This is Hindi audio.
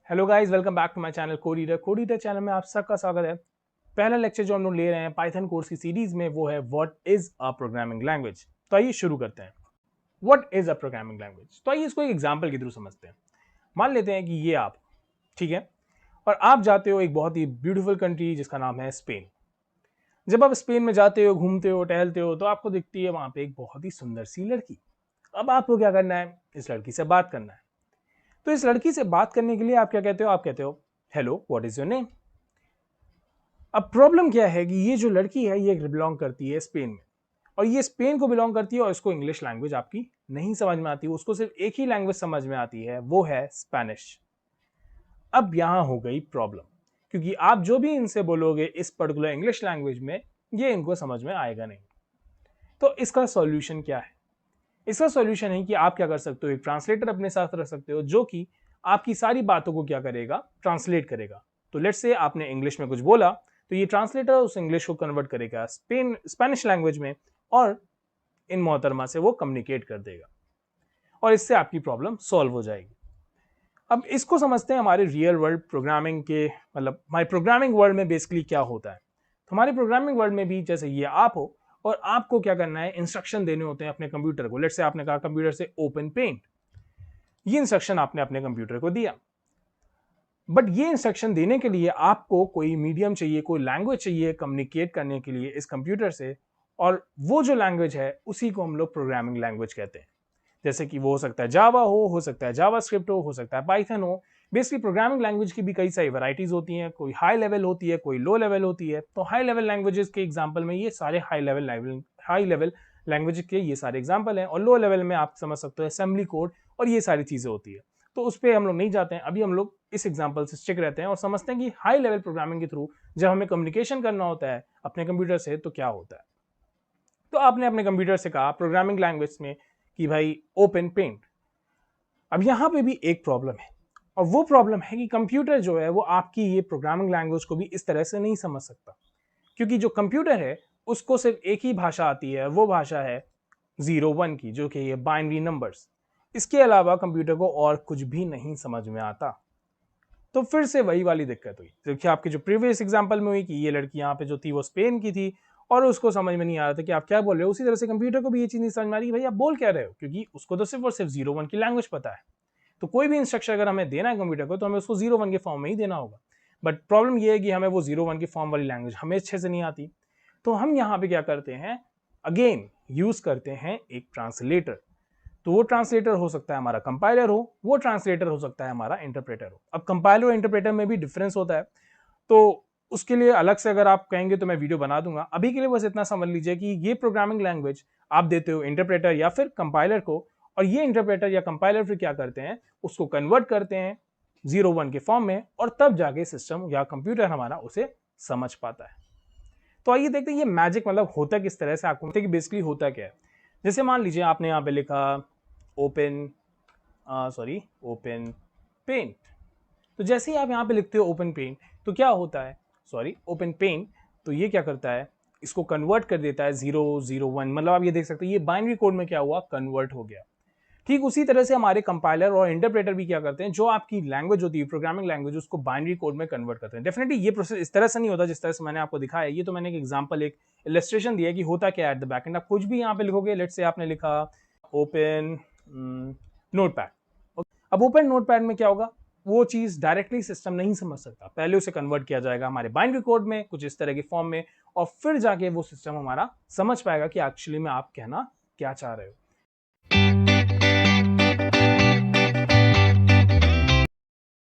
Hello guys, welcome back to my channel code reader channel में आप सबका स्वागत है। पहला लेक्चर जो हम लोग ले रहे हैं पाइथन कोर्स की सीरीज में वो है what is a programming language. तो आइए शुरू करते हैं। What is a programming language, तो आइए इसको एक एग्जांपल के थ्रू समझते हैं। मान लेते हैं कि ये आप, ठीक है, और आप जाते हो एक बहुत ही ब्यूटीफुल कंट्री जिसका नाम है स्पेन। जब आप स्पेन में जाते हो, घूमते हो, टहलते हो, तो आपको दिखती है वहां पे एक बहुत ही सुंदर सी लड़की। अब आपको क्या करना है, इस लड़की से बात करना है। तो इस लड़की से बात करने के लिए आप क्या कहते हो, आप कहते हो hello what is your name. अब प्रॉब्लम क्या है कि ये जो लड़की है ये बिलोंग करती है स्पेन में, और ये स्पेन को बिलोंग करती है और इसको इंग्लिश लैंग्वेज आपकी नहीं समझ में आती, उसको सिर्फ एक ही लैंग्वेज समझ में आती है, वो है स्पेनिश। अब यहां हो गई प्रॉब्लम, क्योंकि आप जो भी इनसे बोलोगे इस पर्टिकुलर इंग्लिश लैंग्वेज में, ये इनको समझ में आएगा नहीं। तो इसका सॉल्यूशन क्या है? इसका सॉल्यूशन है कि आप क्या कर सकते हो, एक ट्रांसलेटर अपने साथ रख सकते हो जो कि आपकी सारी बातों को क्या करेगा, ट्रांसलेट करेगा। तो लेट्स से आपने इंग्लिश में कुछ बोला, तो ये ट्रांसलेटर उस इंग्लिश को कन्वर्ट करेगा स्पेनिश लैंग्वेज में, और इन मोहतरमा से वो कम्युनिकेट कर देगा, और इससे आपकी प्रॉब्लम सॉल्व हो जाएगी। अब इसको समझते हैं हमारे रियल वर्ल्ड प्रोग्रामिंग के, मतलब हमारे प्रोग्रामिंग वर्ल्ड में बेसिकली क्या होता है। तो हमारे प्रोग्रामिंग वर्ल्ड में भी जैसे ये आप हो, और आपको क्या करना है, इंस्ट्रक्शन देने होते हैं अपने कंप्यूटर को। लेट्स से आपने कहा कंप्यूटर से ओपन पेंट, ये इंस्ट्रक्शन आपने अपने कंप्यूटर को दिया। बट ये इंस्ट्रक्शन देने के लिए आपको कोई मीडियम चाहिए, कोई लैंग्वेज चाहिए कम्युनिकेट करने के लिए इस कंप्यूटर से, और वो जो लैंग्वेज है उसी को हम लोग प्रोग्रामिंग लैंग्वेज कहते हैं। जैसे कि वो हो सकता है जावा हो सकता है जावा स्क्रिप्ट हो सकता है पाइथन हो। बेसिकली प्रोग्रामिंग लैंग्वेज की भी कई सारी वैरायटीज होती हैं, कोई हाई लेवल होती है, कोई लो लेवल होती है। तो हाई लेवल लैंग्वेजेस के एग्जांपल में ये सारे हाई लेवल लैंग्वेज के ये सारे एग्जांपल हैं, और लो लेवल में आप समझ सकते हो असेंबली कोड और ये सारी चीजें होती है। तो उस पर हम लोग नहीं जाते हैं, अभी हम लोग इस एग्जाम्पल से स्टिक रहते हैं और समझते हैं कि हाई लेवल प्रोग्रामिंग के थ्रू जब हमें कम्युनिकेशन करना होता है अपने कंप्यूटर से तो क्या होता है। तो आपने अपने कंप्यूटर से कहा प्रोग्रामिंग लैंग्वेज में कि भाई ओपन पेंट। अब यहां पे भी एक प्रॉब्लम है, और वो प्रॉब्लम है कि कंप्यूटर जो है वो आपकी ये प्रोग्रामिंग लैंग्वेज को भी इस तरह से नहीं समझ सकता, क्योंकि जो कंप्यूटर है उसको सिर्फ एक ही भाषा आती है, वो भाषा है 0 1 की, जो कि ये बाइनरी नंबर्स। इसके अलावा कंप्यूटर को और कुछ भी नहीं समझ में आता। तो फिर से वही वाली दिक्कत हुई देखिए आपके जो प्रीवियस एग्जांपल में हुई कि ये लड़की यहाँ पे जो थी वो स्पेन की थी, और उसको समझ में नहीं आ रहा था कि आप क्या बोल रहे हो। उसी तरह से कंप्यूटर को भी ये चीज नहीं समझ में आ रही भाई आप बोल क्या रहे हो, क्योंकि उसको तो सिर्फ और सिर्फ 0 1 की लैंग्वेज पता है। तो कोई भी इंस्ट्रक्शन अगर हमें देना है कंप्यूटर को तो हमें उसको 0 1 के फॉर्म में ही देना होगा। बट प्रॉब्लम ये है कि हमें वो 0 1 की फॉर्म वाली लैंग्वेज हमें अच्छे से नहीं आती। तो हम यहाँ पे क्या करते हैं, अगेन यूज करते हैं एक ट्रांसलेटर। तो वो ट्रांसलेटर हो सकता है हमारा कंपाइलर हो, वो ट्रांसलेटर हो सकता है हमारा इंटरप्रेटर हो। अब कंपाइलर और इंटरप्रेटर में भी डिफरेंस होता है, तो उसके लिए अलग से अगर आप कहेंगे तो मैं वीडियो बना दूंगा। अभी के लिए बस इतना समझ लीजिए कि ये प्रोग्रामिंग लैंग्वेज आप देते हो इंटरप्रेटर या फिर कंपाइलर को, और ये इंटरप्रेटर या कंपाइलर फिर क्या करते हैं, उसको कन्वर्ट करते हैं 0 1 के फॉर्म में, और तब जाके सिस्टम या कंप्यूटर हमारा उसे समझ पाता है। तो आइए देखते हैं ये मैजिक मतलब होता किस तरह से, आपको कि बेसिकली होता क्या है। जैसे मान लीजिए आपने यहाँ पे लिखा ओपन ओपन पेंट। तो जैसे ही आप यहाँ पे लिखते हो ओपन पेंट, तो क्या होता है, ओपन पेंट, तो ये क्या करता है, इसको कन्वर्ट कर देता है 0 0 1। मतलब आप ये देख सकते हो ये बाइनरी कोड में क्या हुआ, कन्वर्ट हो गया। ठीक उसी तरह से हमारे कंपाइलर और इंटरप्रेटर भी क्या करते हैं, जो आपकी लैंग्वेज होती है प्रोग्रामिंग लैंग्वेज, उसको बाइनरी कोड में कन्वर्ट करते हैं। डेफिनेटली ये प्रोसेस इस तरह से नहीं होता जिस तरह से मैंने आपको दिखाया। ये तो मैंने एक एग्जांपल, एक इलस्ट्रेशन दिया कि होता क्या है एट द बैक एंड। आप कुछ भी यहाँ पे लिखोगे, लेट्स से आपने लिखा ओपन नोटपैड। अब ओपन नोटपैड में क्या होगा, वो चीज डायरेक्टली सिस्टम नहीं समझ सकता, पहले उसे कन्वर्ट किया जाएगा हमारे बाइनरी कोड में कुछ इस तरह के फॉर्म में, और फिर जाके वो सिस्टम हमारा समझ पाएगा कि एक्चुअली में आप कहना क्या चाह रहे हो।